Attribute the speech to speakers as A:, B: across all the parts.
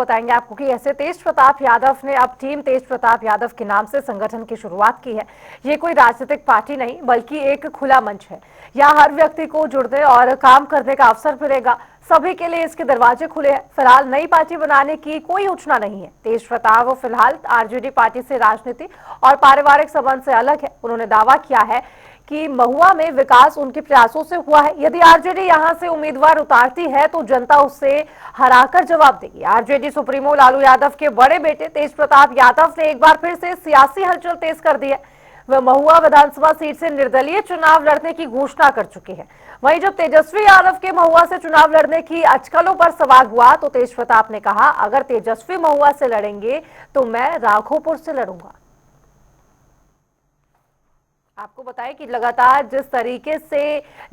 A: बताएंगे आपको कि ऐसे तेज प्रताप यादव ने अब टीम तेज प्रताप यादव के नाम से संगठन की शुरुआत की है। ये कोई राजनीतिक पार्टी नहीं बल्कि एक खुला मंच है। यहाँ हर व्यक्ति को जुड़ने और काम करने का अवसर मिलेगा। सभी के लिए इसके दरवाजे खुले हैं। फिलहाल नई पार्टी बनाने की कोई योजना नहीं है। तेज प्रताप फिलहाल आरजेडी पार्टी से राजनीति और पारिवारिक संबंध से अलग है। उन्होंने दावा किया है कि महुआ में विकास उनके प्रयासों से हुआ है। यदि आरजेडी यहां से उम्मीदवार उतारती है तो जनता उससे हराकर जवाब देगी। आरजेडी सुप्रीमो लालू यादव के बड़े बेटे तेज प्रताप यादव ने एक बार फिर से सियासी हलचल तेज कर दी है। वह महुआ विधानसभा सीट से निर्दलीय चुनाव लड़ने की घोषणा कर चुके हैं। वहीं जब तेजस्वी यादव के महुआ से चुनाव लड़ने की अटकलों पर सवाल हुआ तो तेज प्रताप ने कहा, अगर तेजस्वी महुआ से लड़ेंगे तो मैं राघोपुर से लड़ूंगा। आपको बताएं कि लगातार जिस तरीके से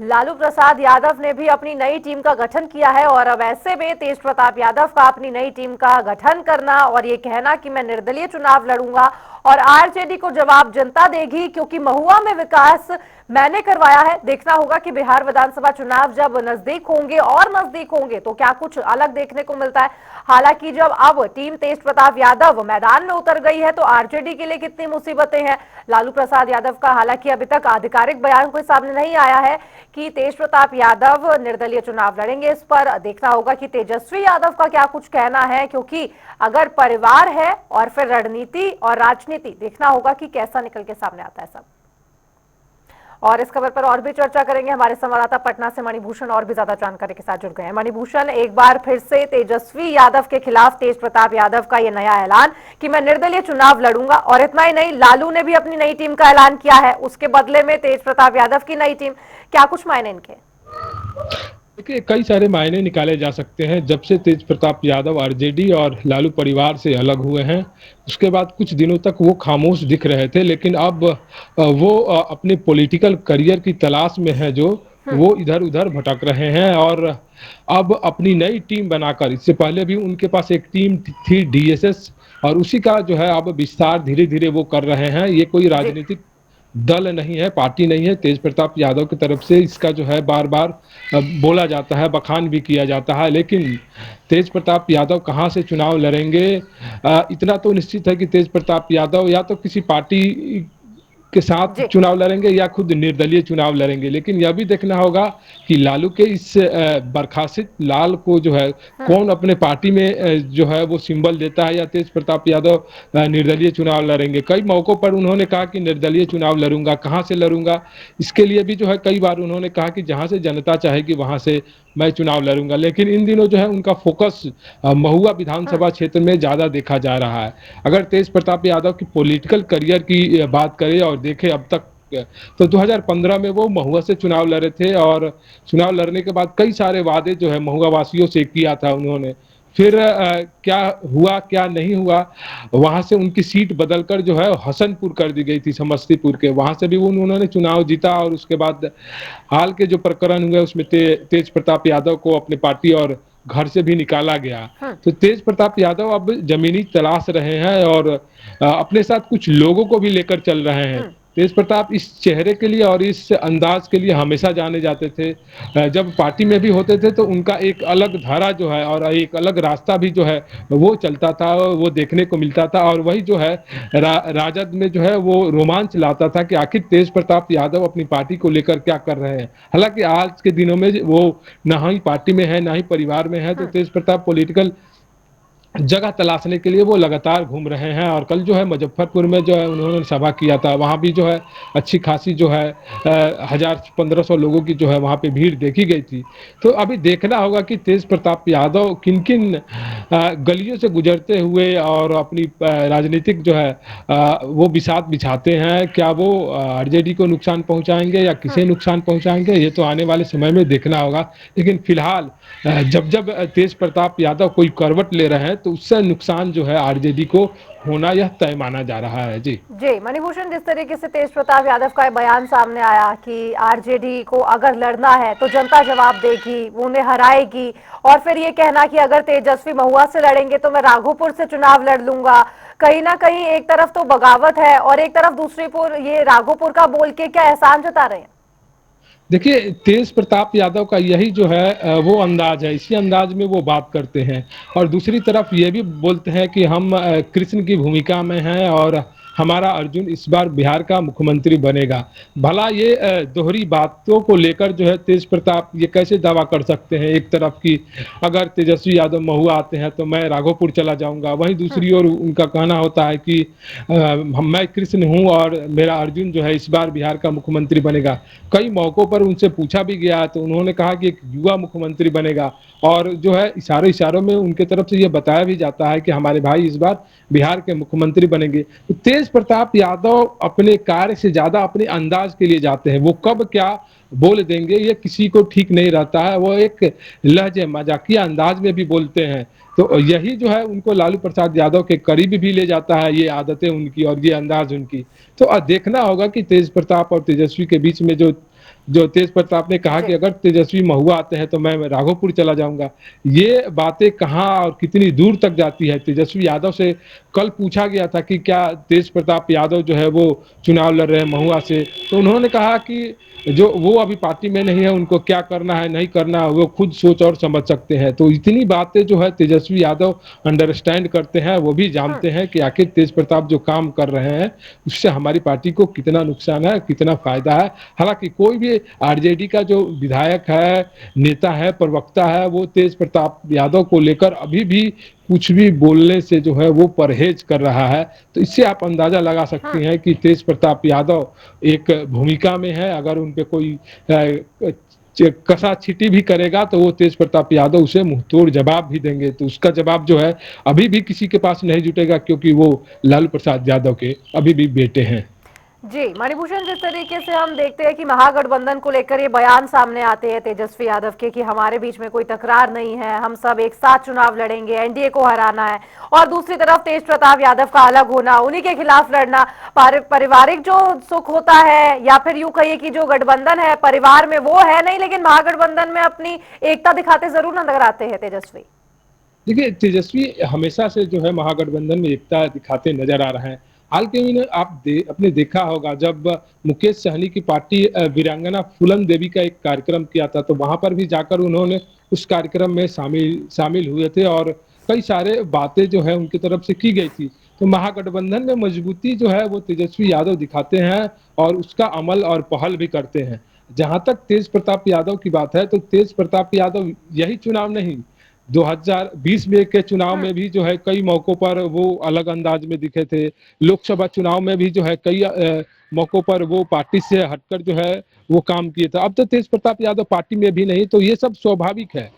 A: लालू प्रसाद यादव ने भी अपनी नई टीम का गठन किया है और अब ऐसे में तेज प्रताप यादव का अपनी नई टीम का गठन करना और ये कहना कि मैं निर्दलीय चुनाव लड़ूंगा और आरजेडी को जवाब जनता देगी क्योंकि महुआ में विकास मैंने करवाया है। देखना होगा कि बिहार विधानसभा चुनाव जब नजदीक होंगे और नजदीक होंगे तो क्या कुछ अलग देखने को मिलता है। हालांकि जब अब टीम तेज प्रताप यादव मैदान में उतर गई है तो आरजेडी के लिए कितनी मुसीबतें हैं। लालू प्रसाद यादव का हालांकि अभी तक आधिकारिक बयान कोई सामने नहीं आया है कि तेज प्रताप यादव निर्दलीय चुनाव लड़ेंगे। इस पर देखना होगा कि तेजस्वी यादव का क्या कुछ कहना है, क्योंकि अगर परिवार है और फिर रणनीति और राजनीति, देखना होगा कि कैसा निकल के सामने आता है सब। और इस खबर पर और भी चर्चा करेंगे। हमारे संवाददाता पटना से मणिभूषण और भी ज्यादा जानकारी के साथ जुड़ गए हैं। मणिभूषण, एक बार फिर से तेजस्वी यादव के खिलाफ तेज प्रताप यादव का यह नया ऐलान कि मैं निर्दलीय चुनाव लड़ूंगा, और इतना ही नहीं, लालू ने भी अपनी नई टीम का ऐलान किया है। उसके बदले में तेज प्रताप यादव की नई टीम, क्या कुछ मायने इनके?
B: देखिए, कई सारे मायने निकाले जा सकते हैं। जब से तेज प्रताप यादव आरजेडी और लालू परिवार से अलग हुए हैं, उसके बाद कुछ दिनों तक वो खामोश दिख रहे थे, लेकिन अब वो अपने पॉलिटिकल करियर की तलाश में है, जो वो इधर उधर भटक रहे हैं और अब अपनी नई टीम बनाकर, इससे पहले भी उनके पास एक टीम थी डीएसएस, और उसी का जो है अब विस्तार धीरे धीरे वो कर रहे हैं। ये कोई राजनीतिक दल नहीं है, पार्टी नहीं है। तेज प्रताप यादव की तरफ से इसका जो है बार बार बोला जाता है, बखान भी किया जाता है, लेकिन तेज प्रताप यादव कहां से चुनाव लड़ेंगे, इतना तो निश्चित है कि तेज प्रताप यादव या तो किसी पार्टी के साथ चुनाव लड़ेंगे या खुद निर्दलीय चुनाव लड़ेंगे। लेकिन यह भी देखना होगा कि लालू के इस बर्खास्त लाल को जो है कौन अपने पार्टी में जो है वो सिंबल देता है, या तेज प्रताप यादव निर्दलीय चुनाव लड़ेंगे। कई मौकों पर उन्होंने कहा कि निर्दलीय चुनाव लड़ूंगा, कहां से लड़ूंगा, इसके लिए भी जो है कई बार उन्होंने कहा कि जहां से जनता चाहेगी वहां से मैं चुनाव लड़ूंगा। लेकिन इन दिनों जो है उनका फोकस महुआ विधानसभा क्षेत्र में ज्यादा देखा जा रहा है। अगर तेज प्रताप यादव की पॉलिटिकल करियर की बात करें और देखें अब तक, तो 2015 में वो महुआ से चुनाव लड़े थे, और चुनाव लड़ने के बाद कई सारे वादे जो है महुआ वासियों से किया था उन्होंने। फिर क्या हुआ क्या नहीं हुआ, वहां से उनकी सीट बदलकर जो है हसनपुर कर दी गई थी, समस्तीपुर के, वहां से भी उन्होंने चुनाव जीता, और उसके बाद हाल के जो प्रकरण हुए उसमें तेज प्रताप यादव को अपनी पार्टी और घर से भी निकाला गया। तो तेज प्रताप यादव अब जमीनी तलाश रहे हैं और अपने साथ कुछ लोगों को भी लेकर चल रहे हैं। तेज प्रताप इस चेहरे के लिए और इस अंदाज के लिए हमेशा जाने जाते थे। जब पार्टी में भी होते थे तो उनका एक अलग धारा जो है और एक अलग रास्ता भी जो है वो चलता था, वो देखने को मिलता था, और वही जो है राजद में जो है वो रोमांच लाता था कि आखिर तेज प्रताप यादव अपनी पार्टी को लेकर क्या कर रहे हैं। हालांकि आज के दिनों में वो ना ही पार्टी में है ना ही परिवार में है, तो तेज प्रताप पॉलिटिकल जगह तलाशने के लिए वो लगातार घूम रहे हैं। और कल जो है मुजफ्फरपुर में जो है उन्होंने सभा किया था, वहाँ भी जो है अच्छी खासी जो है 1000-1500 लोगों की जो है वहाँ पे भीड़ देखी गई थी। तो अभी देखना होगा कि तेज प्रताप यादव किन किन गलियों से गुजरते हुए और अपनी राजनीतिक जो है वो बिसात बिछाते हैं। क्या वो आरजेडी को नुकसान पहुंचाएंगे या किसे नुकसान पहुंचाएंगे, ये तो आने वाले समय में देखना होगा। लेकिन फिलहाल जब जब तेज प्रताप यादव कोई करवट ले रहे हैं तो उससे नुकसान जो है आरजेडी को होना यह तय माना जा रहा है। जी
A: मणिभूषण, जिस तरीके से तेज प्रताप यादव का बयान सामने आया कि आरजेडी को अगर लड़ना है तो जनता जवाब देगी, वो उन्हें हराएगी, और फिर ये कहना कि अगर तेजस्वी महुआ से लड़ेंगे तो मैं राघोपुर से चुनाव लड़ लूंगा, कहीं ना कहीं एक तरफ तो बगावत है और एक तरफ दूसरी पुर ये राघोपुर का बोल के क्या एहसान जता रहे हैं?
B: देखिए, तेज प्रताप यादव का यही जो है वो अंदाज है, इसी अंदाज में वो बात करते हैं। और दूसरी तरफ ये भी बोलते हैं कि हम कृष्ण की भूमिका में हैं और हमारा अर्जुन इस बार बिहार का मुख्यमंत्री बनेगा। भला ये दोहरी बातों को लेकर जो है तेज प्रताप ये कैसे दावा कर सकते हैं एक तरफ कि अगर तेजस्वी यादव महुआ आते हैं तो मैं राघोपुर चला जाऊंगा, वहीं दूसरी ओर उनका कहना होता है कि मैं कृष्ण हूं और मेरा अर्जुन जो है इस बार बिहार का मुख्यमंत्री बनेगा। कई मौकों पर उनसे पूछा भी गया तो उन्होंने कहा कि एक युवा मुख्यमंत्री बनेगा, और जो है इशारों इशारों में उनके तरफ से ये बताया भी जाता है कि हमारे भाई इस बार बिहार के मुख्यमंत्री बनेंगे। तो तेज प्रताप यादव अपने कार्य से ज्यादा अपने अंदाज के लिए जाते हैं, वो कब क्या बोल देंगे ये किसी को ठीक नहीं रहता है, वो एक लहजे मजाकिया अंदाज में भी बोलते हैं। तो यही जो है उनको लालू प्रसाद यादव के करीब भी ले जाता है, ये आदतें उनकी और ये अंदाज उनकी। तो देखना होगा कि तेज प्रताप और तेजस्वी के बीच में जो जो तेज प्रताप ने कहा कि
A: जी।
B: अगर तेजस्वी महुआ आते हैं तो मैं राघोपुर चला जाऊंगा, ये बातें कहाँ और कितनी दूर तक जाती है। तेजस्वी यादव से कल पूछा गया था कि क्या तेज प्रताप यादव जो है वो चुनाव लड़ रहे हैं महुआ से, तो उन्होंने कहा कि जो वो अभी पार्टी में नहीं है, उनको क्या करना है नहीं करना वो खुद सोच और समझ सकते हैं। तो इतनी बातें जो है तेजस्वी यादव अंडरस्टैंड करते हैं, वो भी जानते हैं कि आखिर तेज प्रताप जो काम कर रहे हैं उससे हमारी पार्टी को कितना नुकसान है कितना फायदा है। हालांकि कोई भी आरजेडी का जो विधायक है, नेता है, प्रवक्ता है, वो तेज प्रताप यादव को लेकर अभी भी कुछ भी बोलने से जो है वो परहेज कर रहा है। तो इससे आप अंदाजा लगा सकते हैं कि तेज प्रताप यादव एक भूमिका में है। अगर उन पे कोई कसा छिटी भी करेगा तो वो तेज प्रताप यादव उसे मुंहतोड़ जवाब भी देंगे। तो उसका जवाब जो है अभी भी किसी के पास नहीं जुटेगा, क्योंकि वो लालू प्रसाद यादव के अभी भी बेटे हैं।
A: जी मणिभूषण, जिस तरीके से हम देखते हैं कि महागठबंधन को लेकर ये बयान सामने आते हैं तेजस्वी यादव के कि हमारे बीच में कोई तकरार नहीं है, हम सब एक साथ चुनाव लड़ेंगे, एनडीए को हराना है, और दूसरी तरफ तेज प्रताप यादव का अलग होना, उन्हीं के खिलाफ लड़ना, पारिवारिक जो सुख होता है या फिर यूं कहिए कि जो गठबंधन है परिवार में वो है नहीं, लेकिन महागठबंधन में अपनी एकता दिखाते जरूर नजर आते हैं तेजस्वी।
B: देखिए, तेजस्वी हमेशा से जो है महागठबंधन में एकता दिखाते नजर आ रहे हैं। हाल के में आपने देखा होगा जब मुकेश सहनी की पार्टी वीरांगना फूलन देवी का एक कार्यक्रम किया था, तो वहां पर भी जाकर उन्होंने उस कार्यक्रम में शामिल शामिल हुए थे और कई सारे बातें जो है उनकी तरफ से की गई थी। तो महागठबंधन में मजबूती जो है वो तेजस्वी यादव दिखाते हैं और उसका अमल और पहल भी करते हैं। जहां तक तेज प्रताप यादव की बात है, तो तेज प्रताप यादव यही चुनाव नहीं, 2020 में के चुनाव में भी जो है कई मौकों पर वो अलग अंदाज में दिखे थे। लोकसभा चुनाव में भी जो है कई मौकों पर वो पार्टी से हटकर जो है वो काम किए थे। अब तो तेज प्रताप यादव पार्टी में भी नहीं, तो ये सब स्वाभाविक है।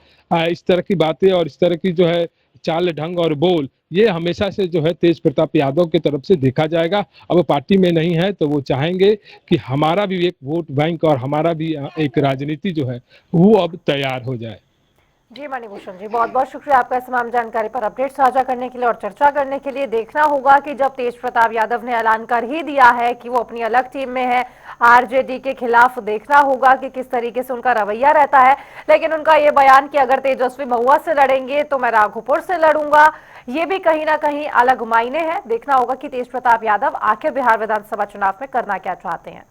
B: इस तरह की बातें और इस तरह की जो है चाल ढंग और बोल, ये हमेशा से जो है तेज प्रताप यादव की तरफ से देखा जाएगा। अब वो पार्टी में नहीं है तो वो चाहेंगे कि हमारा भी एक वोट बैंक और हमारा भी एक राजनीति जो है वो अब तैयार हो जाए।
A: जी मणिभूषण जी, बहुत बहुत शुक्रिया आपका इस तमाम जानकारी पर अपडेट साझा करने के लिए और चर्चा करने के लिए। देखना होगा कि जब तेज प्रताप यादव ने ऐलान कर ही दिया है कि वो अपनी अलग टीम में है आरजेडी के खिलाफ, देखना होगा कि किस तरीके से उनका रवैया रहता है। लेकिन उनका ये बयान कि अगर तेजस्वी महुआ से लड़ेंगे तो मैं राघोपुर से लड़ूंगा, ये भी कहीं ना कहीं अलग मायने हैं। देखना होगा कि तेज प्रताप यादव आखिर बिहार विधानसभा चुनाव में करना क्या चाहते हैं।